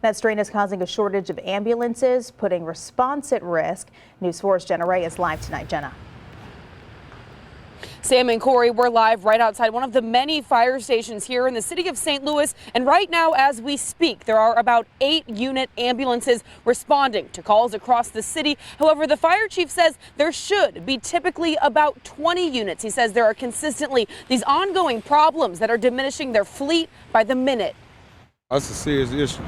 That strain is causing a shortage of ambulances, putting response at risk. News 4's Jenna Ray is live tonight. Jenna. Sam and Corey, we're live right outside one of the many fire stations here in the city of St. Louis. And right now, as we speak, there are about 8 unit ambulances responding to calls across the city. However, the fire chief says there should be typically about 20 units. He says there are consistently these ongoing problems that are diminishing their fleet by the minute. That's a serious issue.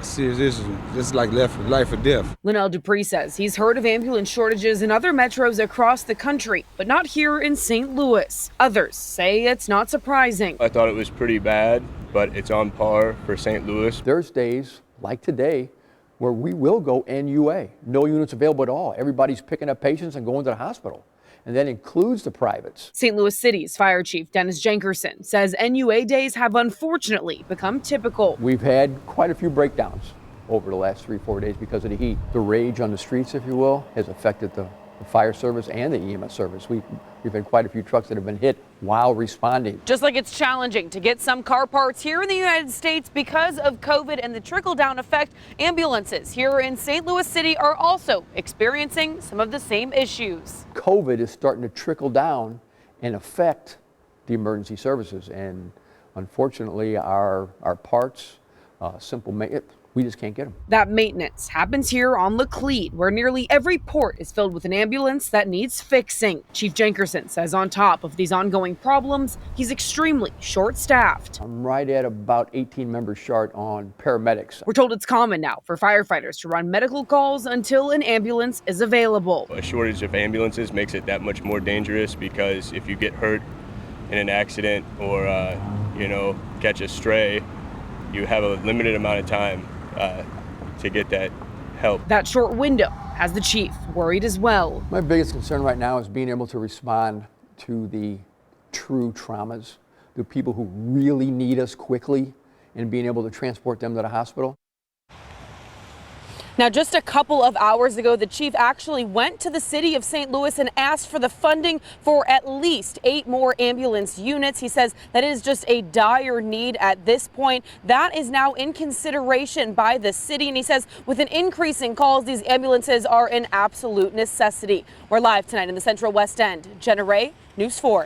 It's like life or death. Linnell Dupree says he's heard of ambulance shortages in other metros across the country, but not here in St. Louis. Others say it's not surprising. I thought it was pretty bad, but it's on par for St. Louis. There's days like today where we will go NUA, no units available at all. Everybody's picking up patients and going to the hospital. And that includes the privates. St. Louis City's Fire Chief Dennis Jenkerson says NUA days have unfortunately become typical. We've had quite a few breakdowns over the last 3-4 days because of the heat. The rage on the streets, if you will, has affected the fire service and the EMS service. We've had quite a few trucks that have been hit while responding. Just like it's challenging to get some car parts here in the United States because of COVID and the trickle-down effect, ambulances here in St. Louis City are also experiencing some of the same issues. COVID is starting to trickle down and affect the emergency services, and unfortunately our parts, simple maintenance, we just can't get them. That maintenance happens here on Laclede, where nearly every port is filled with an ambulance that needs fixing. Chief Jenkerson says on top of these ongoing problems, he's extremely short-staffed. I'm right at about 18 members short on paramedics. We're told it's common now for firefighters to run medical calls until an ambulance is available. A shortage of ambulances makes it that much more dangerous because if you get hurt in an accident or, catch a stray, you have a limited amount of time to get that help. That short window has the chief worried as well. My biggest concern right now is being able to respond to the true traumas, the people who really need us quickly, and being able to transport them to the hospital. Now, just a couple of hours ago, the chief actually went to the city of St. Louis and asked for the funding for at least 8 more ambulance units. He says that is just a dire need at this point. That is now in consideration by the city. And he says with an increase in calls, these ambulances are an absolute necessity. We're live tonight in the Central West End. Jenna Ray, News 4.